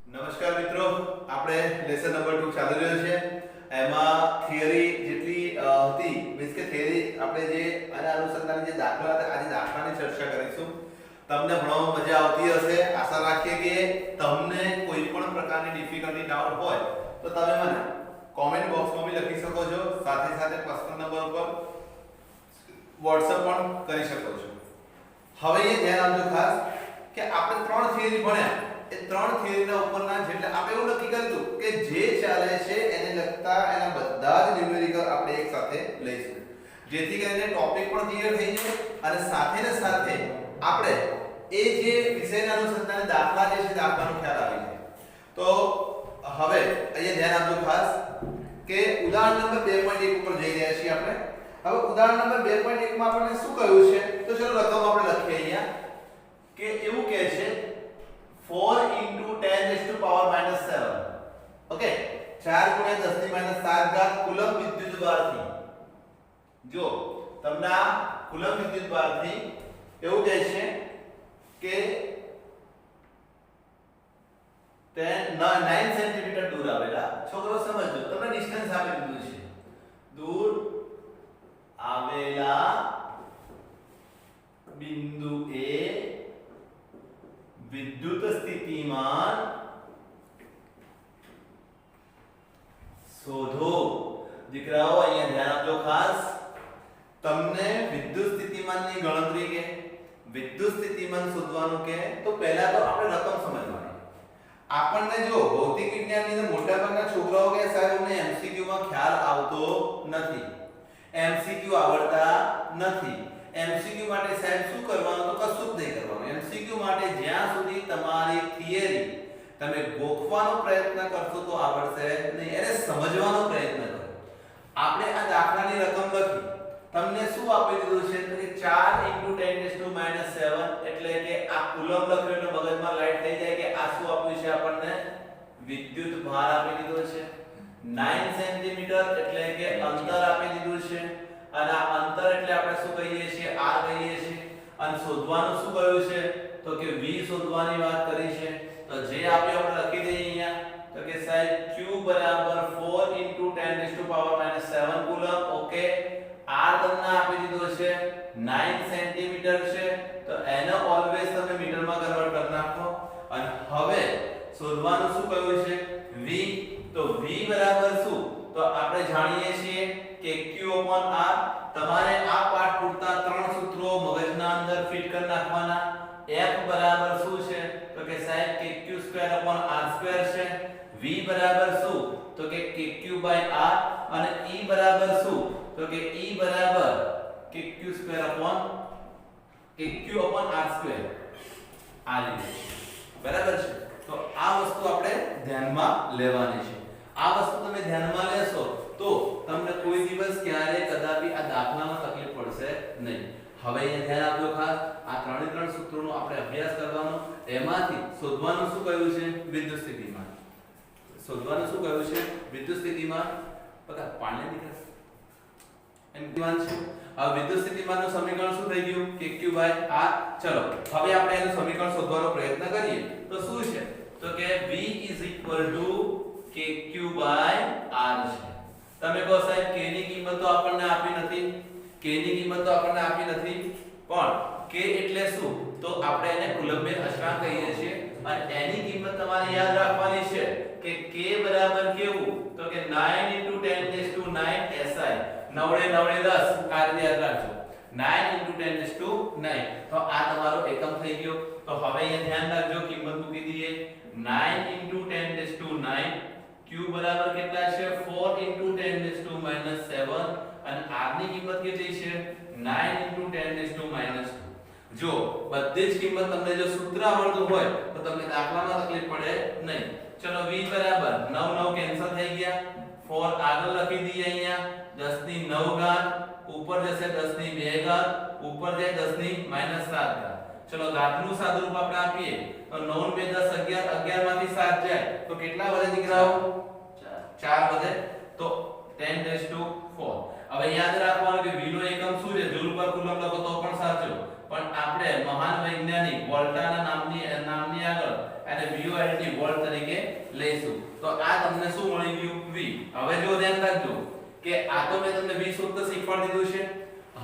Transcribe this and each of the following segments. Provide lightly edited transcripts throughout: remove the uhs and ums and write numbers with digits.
નમસ્કાર મિત્રો, આપણે લેસન નંબર 2 ચાલી રહ્યો છે. એમાં થિયરી જેટલી હતી, મીન્સ કે થિયરી આપણે જે આના અનુસંધાને જે દાખલા હતા, આજે દાખલાની ચર્ચા કરીશું. તમને ભણવામાં મજા આવતી હશે. આશા રાખીએ કે તમને કોઈ પણ પ્રકારની ડિફિકલ્ટી ડાઉટ હોય તો તમે મને કોમેન્ટ બોક્સમાં બી લખી શકો છો, સાથે સાથે પર્સનલ નંબર ઉપર WhatsApp પણ કરી શકો છો. હવે એ ધ્યાન આપજો ખાસ કે આપણે ત્રણ થિયરી ભણ્યા. એ ત્રણ થિયરીના ઉપરના જેટલા આપણે એવું નક્કી કર્યું કે જે ચાલે છે એને લગતા એના બધા જ ન્યુમેરિકલ આપણે એક સાથે લઈશું, જેથી કરીને ટોપિક પણ ક્લિયર થઈ જાય અને સાથે ને સાથે આપણે એ જે વિષયના અનુસંધાને દાખલા જે છે દાખલાનો ખ્યાલ આવી જાય. તો હવે અહીંયા ધ્યાન આપજો ખાસ કે ઉદાહરણ નંબર 2.1 ઉપર જઈ રહ્યા છીએ આપણે. હવે ઉદાહરણ નંબર 2.1 માં આપણને શું કહ્યું છે? તો ચલો રકમ આપણે લખીએ અહીંયા કે એવું કહે છે 4 into 10 raised to power minus 7. Okay, 4 ગુણ્યા 10 ની minus 7 ઘાત કુલમ વિદ્યુતભારથી. જો તમને આ કુલમ વિદ્યુતભારથી એવું કહે છે કે 9 સેન્ટીમીટર દૂર આવેલા છોકરો સમજો, તમને ડિસ્ટન્સ આપી દીધું છે. દૂર આવેલા બિંદુ એ विद्युत स्थितिमान शोधो. દીકરાઓ અહીંયા ધ્યાન આપજો ખાસ. તમને વિદ્યુત સ્થિતિમાનની ગણતરી કે વિદ્યુત સ્થિતિમાન શોધવાનું કે તો પહેલા તો આપણે રકમ સમજવાની. આપણને જો ભૌતિક વિજ્ઞાનની અંદર મોટાભાગના છોકરાઓ કે સાહેબ અમને એમસીક્યુ માં ખ્યાલ આવતો નથી, એમસીક્યુ આવડતા નથી. એમસીક્યુ માટે સાહેબ શું કરવાનું? તો કશું જ નહીં કરવાનું. એમસીક્યુ માટે જ્યાં સુધી તમારી થિયરી તમે ગોખવાનો પ્રયત્ન કરશો તો આવડશે નહીં, એને સમજવાનો પ્રયત્ન કરો. આપણે આ દાખલાની રકમ લખી, તમને શું આપી દીધું છે? તો કે 4 * 10⁻⁷ એટલે કે આ કુલમ લખ્યું એટલે મગજમાં લાઈટ થઈ જાય કે આ શું આપ્યું છે આપણને? વિદ્યુત ભાર આપી દીધો છે. 9 સેન્ટીમીટર એટલે કે અંતર આપી દીધું છે. અને આ અંતર એટલે આપણે શું કહીએ છીએ? r કહીએ છીએ. અને શોધવાનું શું કહ્યું છે? તો કે v શોધવાની વાત કરી છે. તો જે આપણે લખી દઈએ અહીંયા તો કે સાહેબ q = 4 * 10⁻⁷ કુલમ. ઓકે, r તમને આપી દીધો છે 9 સેન્ટીમીટર છે, તો એને ઓલવેઝ તમે મીટરમાં કન્વર્ટ કરી નાખો. અને હવે શોધવાનું શું કહ્યું છે? v. તો v બરાબર શું? તો આપણે જાણીએ છીએ કે q/r. તમારે આ પાઠ પૂરતા ત્રણ સૂત્રો મગજના અંદર ફિટ કરી નાખવાના. f બરાબર શું છે? તો કે સાહેબ kq²/r² છે. v બરાબર શું? તો કે kq/r. અને e બરાબર શું? તો કે e બરાબર kq/r². આ રીતે બરાબર છે. તો આ વસ્તુ આપણે ધ્યાનમાં લેવાની છે. આ વસ્તુ તમે ધ્યાનમાં લેશો તો તમને કોઈ દિવસ ક્યારે કદાપી આ દાખલામાં તકલીફ પડશે નહીં. હવે અહીંયા ધ્યાન આપજો ખાસ. આ ત્રણ સૂત્રોનો આપણે અભ્યાસ કરવાનો. એમાંથી શોધવાનું શું કહ્યું છે? વિદ્યુત સ્થિતિમાન. શોધવાનું શું કહ્યું છે? વિદ્યુત સ્થિતિમાન. બતા પાણી નીકળે એમ સ્થિતિમાન છે. હવે વિદ્યુત સ્થિતિમાનનું સમીકરણ શું થઈ ગયું? kq/r. ચલો હવે આપણે એનું સમીકરણ શોધવાનો પ્રયત્ન કરીએ. તો શું છે? તો કે v = kq/r છે. તમે કહો સાહેબ k ની કિંમત તો આપણને આપી નથી, k ની કિંમત તો આપણને આપી નથી, પણ k એટલે શું? તો આપણે એને કુલંબિક અચળાંક કહીએ છીએ. અને એની કિંમત તમારે યાદ રાખવાની છે કે k બરાબર કેવું? તો કે 9 * 10⁹ SI. 9 * 9 = 10. આ રીતે યાદ રાખજો. 9 * 10⁹. તો આ તમારો એકમ થઈ ગયો. તો હવે અહીંયા ધ્યાન રાખજો, કિંમત મૂકી દઈએ. 9 * 10⁹. q બરાબર કેટલા છે? 4 * 10⁻⁷. અને r ની કિંમત કેટલી છે? 9 * 10⁻². જો બધી જ કિંમત તમને જો સૂત્ર આવડતું હોય તો તમને દાખલામાં તકલીફ પડે નહીં. ચલો v બરાબર 9 9 કેન્સલ થઈ ગયા. 4 આગળ લખી દઈએ અહીંયા 10⁹ ઘાત ઉપર જશે 10⁻², ઉપર જાય 10⁻⁷. ચલો ઘાતનું સાદુરૂપ આપણે આપીએ તો 9 * 2 = 10 11 11 માંથી 7 જાય તો કેટલા વધે દીકરાઓ? 4 વધે. તો 10⁴. હવે યાદ રાખવાનું કે v નો એકમ શું છે? જૂલ પર કુલમ લખો તો પણ સાચું, પણ આપણે મહાન વૈજ્ઞાનિક વોલ્ટાના નામની આગળ અને VOLT વોલ્ટ તરીકે તો આ તમને શું મળી ગયું v. હવે જો ધ્યાન રાખજો કે આ તો મેં તમને v સૂત્ર શીખવાડી દીધું છે.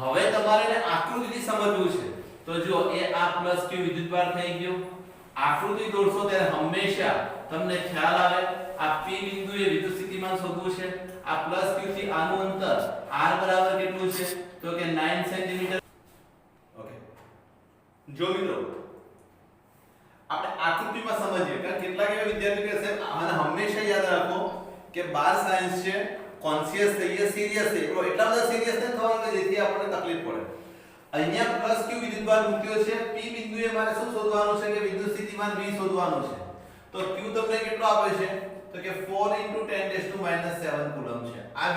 હવે તમારે એને આકૃતિથી સમજવું છે. તો જો એ આ q વિદ્યુતભાર થઈ ગયો. આકૃતિ દોરશો ત્યારે હંમેશા તમને ખ્યાલ આવે આ p બિંદુએ વિદ્યુત સ્થિતિમાન શોધવું છે. આ q થી આનું અંતર r બરાબર કેટલું છે? તો કે 9 સેન્ટીમીટર. ઓકે, જો મિત્રો આપણે આકૃતિમાં સમજીએ કારણ કેટલાક એવા વિદ્યાર્થીઓ કહેશે આને હંમેશા યાદ રાખો કે 12 સાયન્સ છે, કોન્શિયસ થઈએ, સિરિયસ થઈએ. એટલા બધા સિરિયસ ન થવાનું કે જેથી આપણને તકલીફ પડે. અહીંયા q વિદ્યુતભાર મૂક્યો છે. p બિંદુએ મારે શું શોધવાનું છે કે વિદ્યુત સ્થિતિમાન v શોધવાનું છે. તો q તમને કેટલો આપે છે? તો કે 4 × 10 7 કુલમ છે. આ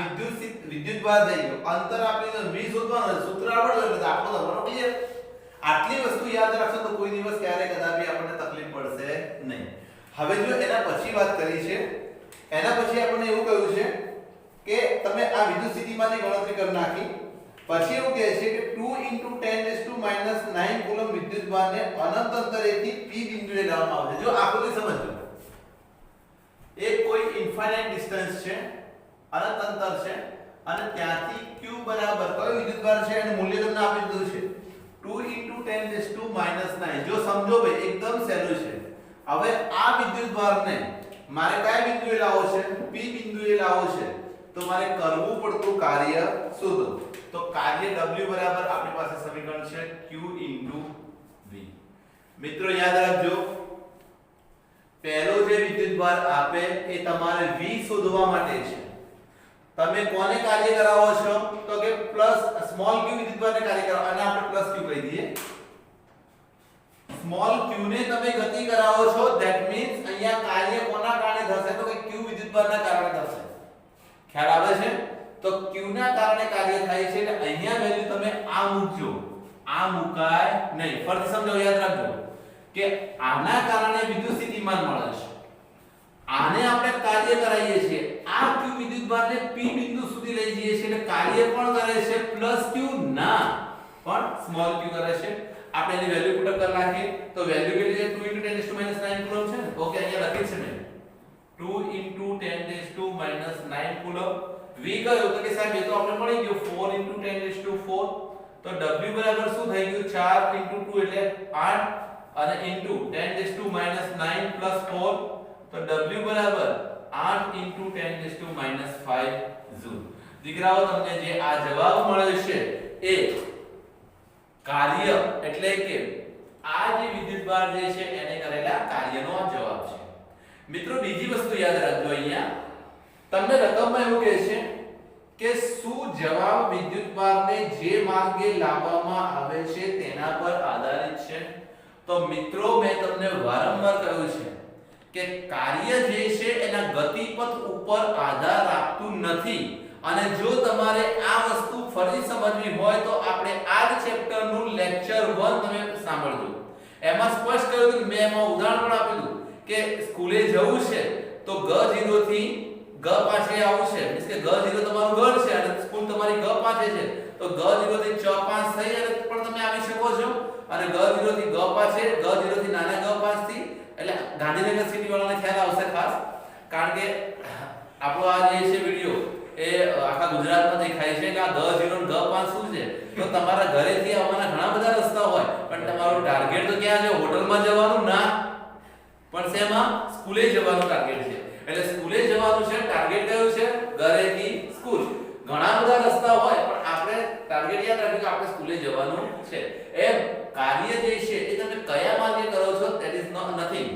વિદ્યુતભાર થઈ ગયો. અંતર આપણે તો v શોધવાનું છે. સૂત્ર આવડે એટલે દાખલો કરવાનો ક્લિયર. આટલી વસ્તુ યાદ રાખશો તો કોઈ દિવસ ક્યારે કદાપી આપણને તકલીફ પડશે નહીં. હવે જો એના પછી વાત કરી છે, એના પછી આપણને એવું કહ્યું છે કે તમે આ વિદ્યુત સ્થિતિમાનની ગણતરી કરી નાખી. પછી એવું કહે છે કે 2 × 10 9 કુલમ વિદ્યુતભારને અનંત અંતરેથી p બિંદુએ લાવવામાં આવશે. જો આકૃતિ સમજો, એક કોઈ ઇન્ફાઇનાઇટ ડિસ્ટન્સ છે, અનંત અંતર છે અને ત્યાંથી q બરાબર કયો વિદ્યુતભાર છે એનું મૂલ્ય તમને આપી દીધું છે 2 × 10 9. જો સમજો ભાઈ એકદમ સહેલું છે. હવે આ વિદ્યુતભારને મારે કયા બિંદુએ લાવવો છે? p બિંદુએ લાવવો છે. તો મારે કરવું પડતું કાર્ય શોધો. તો કાર્ય w બરાબર આપણી પાસે સમીકરણ છે q × v. મિત્રો યાદ રાખજો, પહેલો જે વિદ્યુતભાર આપે એ તમારે v શોધવા માટે છે. તમે કોને કાર્ય કરાવો છો? તો કે સ્મોલ q વિદ્યુતભારને કાર્ય કરાવો અને આપણે q કહી દઈએ. સ્મોલ q ને તમે ગતિ કરાવો છો. ધેટ મીન્સ અહીંયા કાર્ય કોના કારણે થશે? તો કે q વિદ્યુતભારના કારણે થશે. ખ્યાલ આવે છે? તો q ના કારણે કાર્ય થાય છે એટલે અહીંયા વેલ્યુ તમે આ મૂકજો. આ મુકાય નહીં. ફરીથી સમજો, યાદ રાખજો કે આના કારણે વિદ્યુત સ્થિતિમાન મળે છે. આને આપણે કાર્ય કરાવીએ છીએ. આ q વિદ્યુતભારને p બિંદુ સુધી લઈ જઈએ છીએ એટલે કાર્ય પણ કરે છે q ના પણ સ્મોલ q કરે છે. આપણે એની વેલ્યુ પુટ કરી નાખીએ તો વેલ્યુ કેટલી છે? 2 × 10 9 કુલમ છે ને. ઓકે, અહીંયા લખી છે મેં 2 × 10 9 કુલમ. v કયો? તો કે સાહેબ એ તો આપણે મળી ગયો 4 × 10 4. તો w બરાબર શું થઈ ગયું? 4 × 2 એટલે 8 અને * 10 9 + 4. તો w બરાબર 8 × 10 5 જૂલ. દીકરાઓ તમને જે આ જવાબ મળે છે એ કાર્ય એટલે કે આ જે વિદ્યુતભાર જે છે એને કરેલા કાર્યનો જવાબ છે. મિત્રો બીજી વસ્તુ યાદ રાખજો, અહીંયા તમને રકમમાં એવું કહે છે કે શું જવાબ વિદ્યુતભારને જે માર્ગે લાવવામાં આવે છે તેના પર આધારિત છે. તો મિત્રો મેં તમને વારંવાર કહ્યું છે કે કાર્ય જે છે એના ગતિપથ ઉપર આધાર રાખતું નથી. અને જો તમારે આ વસ્તુ ફરી સમજવી હોય તો આપણે આ જ ચેપ્ટરનું લેક્ચર 1 તમે સાંભળજો. એમાં સ્પષ્ટ કહ્યું હતું, મેં એમાં ઉદાહરણ પણ આપેલું કે સ્કૂલે જવું છે તો g0 થી ગ પાછે આવવું છે. મીન્સ કે g0 તમારું ઘર છે અને સ્કૂલ તમારી ગ પાછે છે. તો g0 થી ચ પાંચ થઈ અને પણ તમે આવી શકો છો. અને g0 થી ગ પાછે, g0 થી નાના ગ પાંચ થી એટલે ગાંધીનગર સિટી વાળાને ખ્યાલ આવશે ખાસ. કારણ કે આપણો આ જે છે વિડિયો એ આખા ગુજરાતમાં દેખાય છે કે આ g0 અને g5 શું છે. તો તમારા ઘરેથી આવવાના ઘણા બધા રસ્તા હોય પણ તમારું ટાર્ગેટ તો ક્યાં છે? હોટલમાં જવાનું ના, પણ શેમાં? સ્કૂલે જવાનું ટાર્ગેટ છે. એટલે સ્કૂલે જવાનું છે, ટાર્ગેટ કયું છે? ઘરેથી સ્કૂલ. ઘણા બધા રસ્તા હોય પણ આપણે ટાર્ગેટ યાદ રાખજો કે આપણે સ્કૂલે જવાનું છે. એમ કાર્ય જે છે એ તમે કયા માર્ગે કરો છો that is nothing.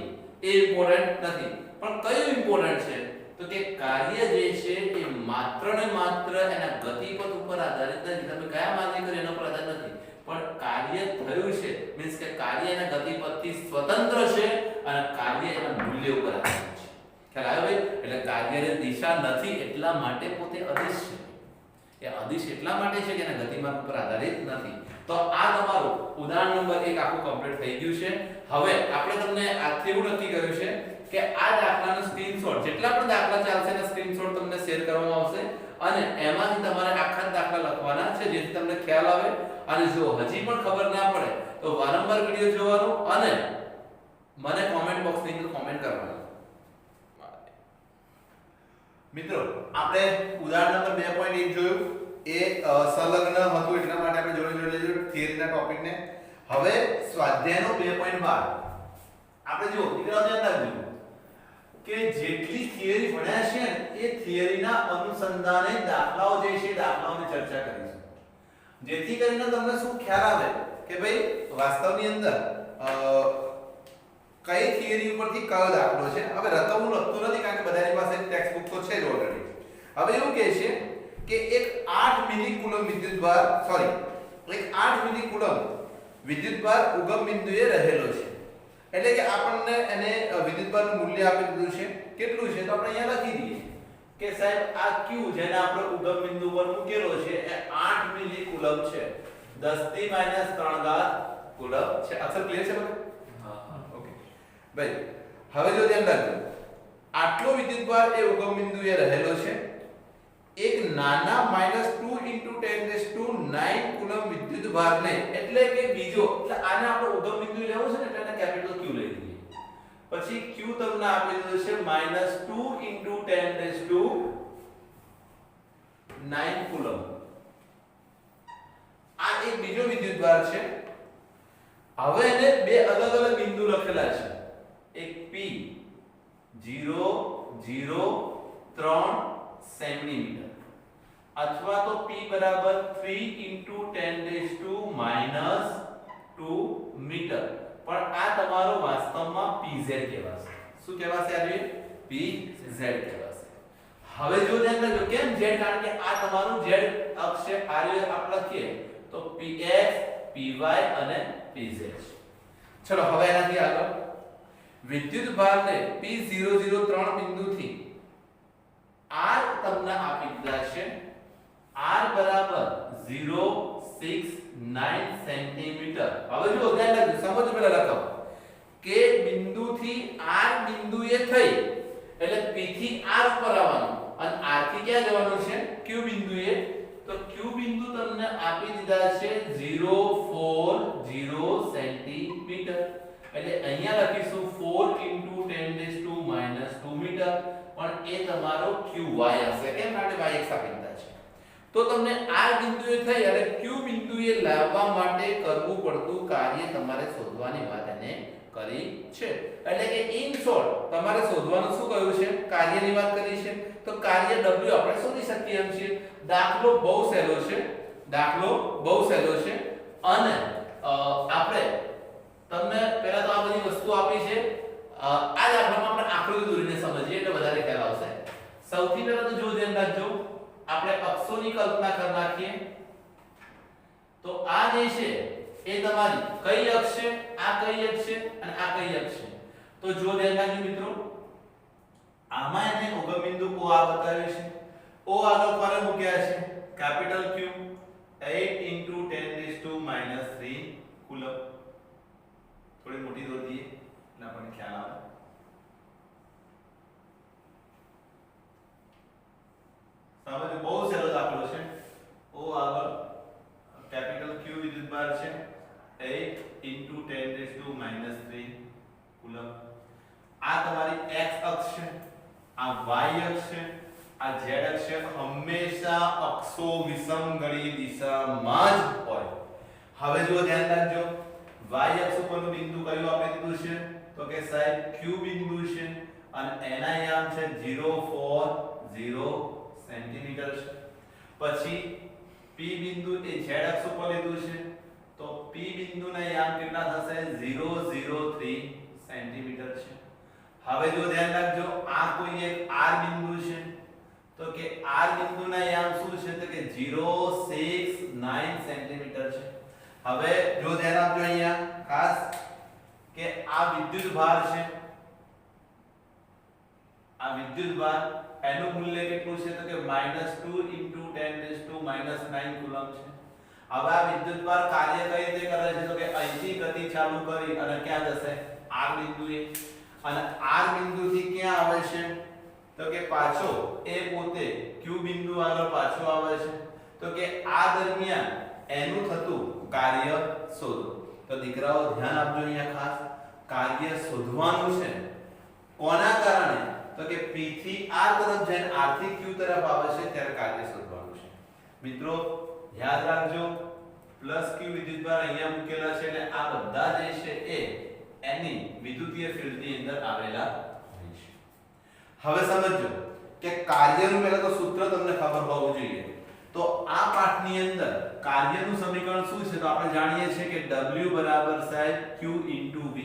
A important નથી. પણ કયું ઇમ્પોર્ટન્ટ છે? તો કે કાર્ય જે છે એ માત્ર ને માત્ર એના ગતિપથ ઉપર આધારિત નથી. તમે કયા માર્ગે કરો એના પર આધારિત નથી, પણ કાર્ય થયું છે મીન્સ કે કાર્ય એના ગતિપથથી સ્વતંત્ર છે અને કાર્ય એના મૂલ્ય ઉપર આધારિત છે. ખ્યાલ આવ્યો ભાઈ? એટલે કાર્યની દિશા નથી એટલા માટે પોતે અદિશ છે. એ અદિશ એટલા માટે છે કે એના ગતિમાન ઉપર આધારિત નથી. તો આ તમારું ઉદાહરણ નંબર 1 આખું કમ્પ્લીટ થઈ ગયું છે. હવે આપણે તમને આજથી એવું નક્કી કર્યું છે કે આ દાખલાનો સ્ક્રીનશોટ, જેટલા પણ દાખલા ચાલશે એના સ્ક્રીનશોટ તમને શેર કરવામાં આવશે અને એમાંથી તમારે આખા દાખલા લખવાના છે જેથી તમને ખ્યાલ આવે. અને જો હજી પણ ખબર ના પડે તો વારંવાર વિડિયો જોવાનો અને મને કોમેન્ટ બોક્સની અંદર કોમેન્ટ કરવાની. મિત્રો આપણે ઉદાહરણ નંબર 2.1 જોયું એ સંલગ્ન હતું એટલા માટે આપણે જોડે જોડે લેજો થિયરીના ટોપિકને. હવે સ્વાધ્યાયનો 2.12 આપણે જો દીકરાઓ ધ્યાન રાખજો કે જેટલી થિયરી ભણ્યા છે એ થિયરીના અનુસંધાને દાખલાઓ જે છે દાખલાઓની ચર્ચા કરીશું, જેથી કરીને તમને શું ખ્યાલ આવે કે ભાઈ વાસ્તવની અંદર કઈ થિયરી ઉપરથી કયો દાખલો છે. હવે રકમ હું લખતો નથી કારણ કે બધાની પાસે ટેક્સ્ટ બુક તો છે જ ઓલરેડી. હવે એવું કહે છે કે એક 8 મિલી કુલમ વિદ્યુતભાર એક 8 મિલી કુલમ વિદ્યુતભાર ઉગમ બિંદુએ રહેલો છે. એટલે કે આપણને એને વિદ્યુતભારનું મૂલ્ય આપી દીધું છે. કેટલું છે તો આપણે અહીંયા લખી દઈએ કે સાહેબ આ q જેને આપણે ઉગમ બિંદુ પર મૂકેલો છે એ 8 મિલી કુલમ છે. 10 - 3 ઘાત કુલમ છે. અક્ષર ક્લિયર છે બધા? ભાઈ હવે જો ધ્યાન રાખજો આટલો વિદ્યુતભાર એ ઉગમ બિંદુએ રહેલો છે. એક નાના -2 × 10⁹ કુલમ વિદ્યુતભારને એટલે કે બીજો એટલે આને આપણે ઉગમ બિંદુ લેવું છે ને એટલે એને કેપિટલ Q લઈ લઈએ. પછી Q તમને આપી દીધું છે -2 × 10⁹ કુલમ. આ એક બીજો વિદ્યુતભાર છે. હવે એને બે અલગ અલગ બિંદુ લખેલા છે. એક P 0 0 3 સેન્ટીમીટર અથવા તો P બરાબર 3 × 10⁻² મીટર. પણ આ તમારો વાસ્તવમાં PZ કહેવાશે. શું કહેવાશે? આ PZ કહેવાશે. હવે જો ધ્યાન રાખજો કેમ Z, કારણ કે આ તમારું Z અક્ષ છે. આ રીતે આપણે લખીએ તો PX PY અને PZ. ચલો હવે એનાથી આગળ વિદ્યુતભારને P003 બિંદુથી R તમને આપી દીધા છે. R બરાબર 069 સેન્ટીમીટર. હવે જો ધ્યાન રાખજો, સમજો પેલા લખાવ કે બિંદુથી R બિંદુએ થઈ એટલે P થી R ઉપર આવવાનું અને R થી ક્યાં જવાનું છે? Q બિંદુએ. તો Q બિંદુ તમને આપી દીધા છે 040 સેન્ટીમીટર. એટલે અહીંયા લખીશું 4 × 10⁻² મીટર. પણ એ તમારો QY હશે. કેમ? કારણ કે y x આપી દીધા છે. તો તમને R બિંદુએ થઈ અને Q બિંદુએ લાવવા માટે કરવું પડતું કાર્ય તમારે શોધવાની વાત એને કરી છે. એટલે કે ઇન શોર્ટ તમારે શોધવાનું શું કહ્યું છે? કાર્યની વાત કરી છે. તો કાર્ય W આપણે શોધી શકીએ એમ છીએ. દાખલો બહુ સહેલો છે. અને આપણે તમને પહેલા તો આ બધી વસ્તુ આપી છે. આ દાખલામાં આપણે આકૃતિ દોરીને સમજીએ એટલે વધારે ખ્યાલ આવશે. સૌથી પહેલા તો જો ધ્યાન રાખજો આપણે અક્ષોની કલ્પના કરી નાખીએ. તો આ જે છે એ તમારી કઈ અક્ષ છે, આ કઈ અક્ષ છે અને આ કઈ અક્ષ છે. તો જો ધ્યાન રાખજો મિત્રો, આમાં એને ઉગમ બિંદુ O આ બતાવ્યું છે. O આગળ કોને મૂક્યા છે? Capital Q 8 × 10⁻³ coulomb. થોડી મોટી દોર દઈએ એટલે આપણને ખ્યાલ આવે. સમજો, બહુ સરળ દાખલો છે. O આગળ કેપિટલ Q વિદ્યુતભાર છે 8 × 10⁻³ કુલમ. આ તમારી x અક્ષ છે, આ y અક્ષ છે, આ z અક્ષ છે. હંમેશા અક્ષો વિષમગણી દિશામાં જ હોય. હવે જો ધ્યાન રાખજો y અક્ષ ઉપરનું બિંદુ કયું આપણે દીધું છે? તો કે સાહેબ Q બિંદુ છે અને એના યામ છે 040 સેન્ટીમીટર છે. પછી P બિંદુ એ z અક્ષ ઉપર લીધું છે. તો P બિંદુના યામ કેટલા થશે? 003 સેન્ટીમીટર છે. હવે જો ધ્યાન રાખજો આ કોઈ એક R બિંદુ છે. તો કે R બિંદુના યામ શું છે? તો કે 069 સેન્ટીમીટર છે. હવે જો ધ્યાન આપજો અહીંયા ખાસ કે આ વિદ્યુતભાર છે. આ વિદ્યુતભાર એનું મૂલ્ય કેટલું છે? તો કે -2 × 10⁻⁹ કુલમ છે. હવે આ વિદ્યુતભાર કાર્ય કઈ રીતે કરે છે? તો કે અહીંથી ગતિ ચાલુ કરી અને ક્યાં જશે? R બિંદુએ. અને R બિંદુથી ક્યાં આવે છે? તો કે પાછો એ પોતે Q બિંદુ આગળ પાછો આવે છે. તો કે આ દરમિયાન એનું થતું કાર્ય શોધો. તો દીકરાઓ ધ્યાન આપજો અહીંયા ખાસ કાર્ય શોધવાનું છે. કોના કારણે? તો કે P થી R તરફ જઈને R થી Q તરફ આવે છે ત્યારે કાર્ય શોધવાનું છે મિત્રો યાદ રાખજો પ્લસ Q વિદ્યુતભાર અહીંયા મૂકેલા છે એટલે આ બધા જે છે એ એની વિદ્યુતીય ફિલ્ડની અંદર આવેલા હોય છે હવે સમજો કે કાર્યનું પહેલા તો સૂત્ર તમને ખબર હોવું જોઈએ તો આ પાઠની અંદર કાર્યનું સમીકરણ શું છે તો આપણે જાણીએ છીએ કે W બરાબર સાહેબ Q * V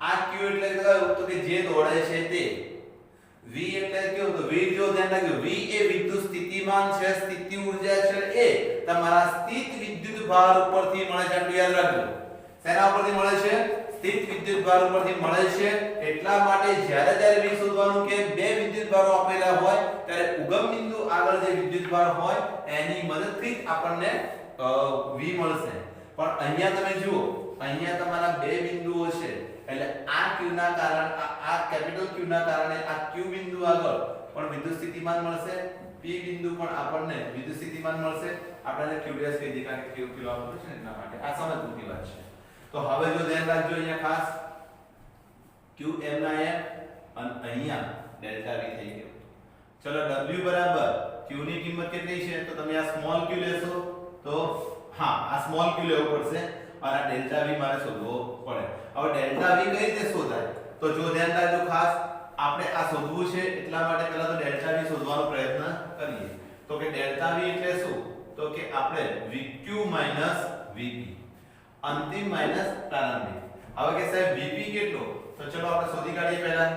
આ Q એટલે કયું તો કે જે દોડે છે તે V એટલે કેવું તો V જો ધ્યાન રાખજો V એ વિદ્યુત સ્થિતિમાન છે સ્થિતિ ઊર્જા છે એ તમારા સ્થિત વિદ્યુત ભાર ઉપરથી મળે છે આટલું યાદ રાખજો શેના ઉપરથી મળે છે સ્થિત વિદ્યુત ભાર ઉપરથી મળે છે એટલા માટે જ્યારે V શોધવાનું કે બે વિદ્યુત ભારો આપેલા હોય ત્યારે ઉગમ બિંદુ આગળ જે વિદ્યુત ભાર હોય એની મદદથી આપણને V મળશે પણ અહીંયા તમે જુઓ અહીંયા તમારા બે બિંદુઓ છે એટલે આ Q ના કારણે આ કેપિટલ Q ના કારણે આ Q બિંદુ આગળ પણ વિદ્યુત સ્થિતિમાન મળશે P બિંદુ પણ આપણને વિદ્યુત સ્થિતિમાન મળશે આપણે Q' કહી દઈએ કારણ કે Q આપેલું છે એટલા માટે આ સમજવાની વાત છે તો હવે જો ધ્યાન રાખજો અહીંયા ખાસ Q m ના m અને અહીંયા ડેલ્ટા V થઈ ગયો ચલો W બરાબર Q ની કિંમત કેટલી છે તો તમે આ સ્મોલ q લેશો તો હા આ સ્મોલ q લેવું પડશે અને આ ડેલ્ટા V મારે શોધવો પડે હવે ડેલ્ટા V કઈ રીતે શોધાય તો જો ધ્યાન રાખજો ખાસ આપણે આ શોધવું છે એટલા માટે પહેલા તો ડેલ્ટા V શોધવાનો પ્રયત્ન કરીએ તો કે ડેલ્ટા V એટલે શું તો કે આપણે VQ - VP અંતિમ માઈનસ પ્રારંભિક હવે કે સાહેબ VP કેટલો તો ચલો આપણે શોધી કાઢીએ પહેલા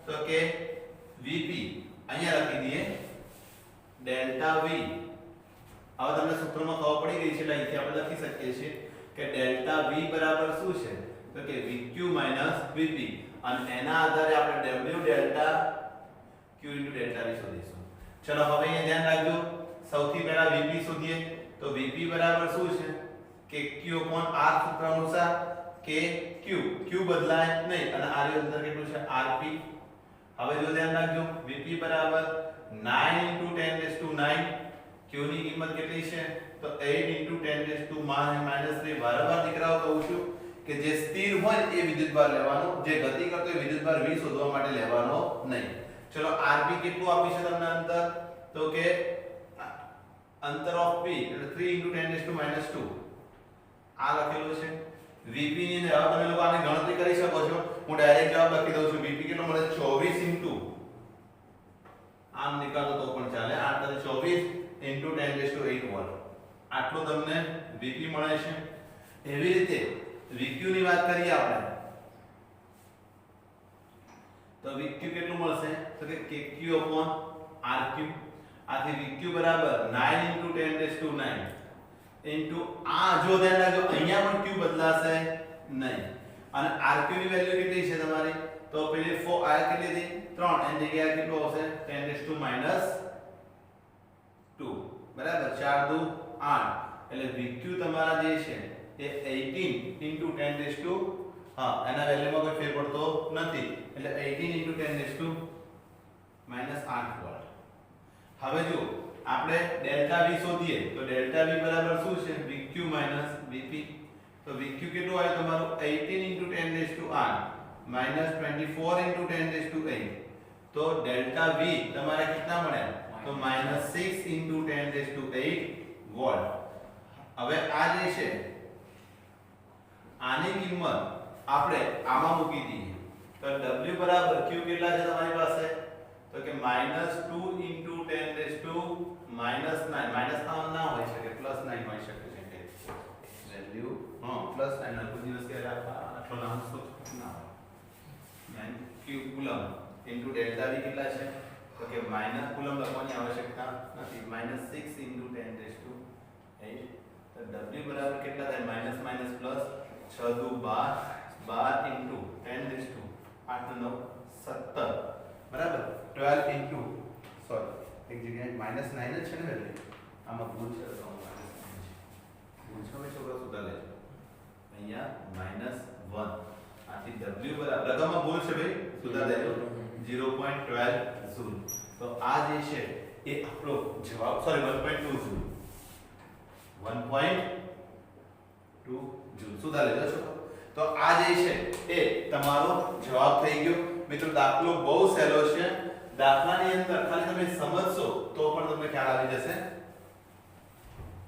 તો કે VP અહીંયા લખી દઈએ ડેલ્ટા V હવે તમને સૂત્રમાં ખબર પડી ગઈ છે એટલે અહીંથી આપણે લખી શકીએ છીએ કે ડેલ્ટા V બરાબર શું છે તો કે VQ - VP અને એના આધારે આપણે W delta Q * delta V શોધીશું ચલો હવે અહીંયા ધ્યાન રાખજો સૌથી પહેલા VP શોધીએ તો VP બરાબર શું છે કે Q / R સૂત્ર અનુસાર કે Q બદલાય નહીં અને R ની અંદર કેટલું છે RP હવે જો ધ્યાન રાખજો VP બરાબર 9 * 10⁻⁹ Q ની કિંમત કેટલી છે તો 8 * 10⁻³ વારંવાર દીકરાઓ કહું છું કે જે સ્થિર હોય એ વિદ્યુતભાર લેવાનો જે ગતિ કરતો હોય વિદ્યુતભાર V શોધવા માટે લેવાનો નહીં ચલો RP કેટલું આપ્યું છે તમને અંતર તો કે અંતર ઓફ P એટલે 3 * 10⁻². આ લખેલું છે VP ની અંદર હવે તમે લોકો આને ગણતરી કરી શકો છો હું ડાયરેક્ટ જવાબ લખી દઉં છું VP કેટલો મળે 24 આમ નીકાળો તો પણ ચાલે 24 * 10⁸ વોલ્ટ આટલું તમને VP મળે છે એવી રીતે VQ ની વાત કરીએ આપણે તો VQ કેટલું મળશે તો કે KQ / RQ આથી VQ બરાબર 9 * 10⁹ ઇન્ટુ આ જો ધ્યાન રાખજો અહીંયા પણ Q બદલાશે નહીં અને RQ ની વેલ્યુ કેટલી છે તમારી તો પેલી 4 આ કેટલી હતી 3 એની જગ્યાએ કેટલું આવશે 10⁻². બરાબર 4 * 2 8 એટલે VQ તમારા જે છે એ 18 * 10⁻, હા એના વેલ્યુમાં કોઈ ફેર પડતો નથી એટલે 18 * 10⁻8 વોલ્ટ હવે જો આપણે ડેલ્ટા V શોધીએ તો ડેલ્ટા V બરાબર શું છે VQ - VP તો VQ કેટલું આવે તમારું 18 * 10⁸ -24 * 10⁸ તો ડેલ્ટા V તમારે કેટલા મળ્યા તો -6 * 10⁸ વોલ્ટ હવે આ જે છે આની કિંમત આપણે આમાં મૂકી દઈએ તો W બરાબર Q કેટલા છે તમારી પાસે તો કે -2 * 10⁻⁹ -9 ના હોઈ શકે +9 હોઈ શકે છે વેલ્યુ +9 ના કોઈ દિવસ કે આટલો નામ શું ના હોય Q કુલમ * ડેલ્ટા V કેટલા છે તો કે માઈનસ કુલમ લખવાની આવશ્યકતા નથી -6 * 10⁸ તો W બરાબર કેટલા થાય માઈનસ માઈનસ પ્લસ 6 દુ 12 12 * 10⁻⁷ 8 9 17 બરાબર 12 સોરી એક જગ્યાએ -9 જ છે ને વેલ્યુ આમાં ભૂલ છે તો ભૂલ છે છોકરા સુધા લેજો અહીંયા -1 આથી W બરાબર રકમમાં ભૂલ છે ભાઈ સુધા લેજો 0.12 જૂલ તો આ જે છે એ આપણો જવાબ સોરી 1.2 જૂલ 1.2 જૂલ સુધા લેજો છો તો આ જે છે એ તમારો જવાબ થઈ ગયો મિત્રો દાખલો બહુ સહેલો છે દાખલાની અંદર ખાલી તમે સમજશો તો પણ તમને ખ્યાલ આવી જશે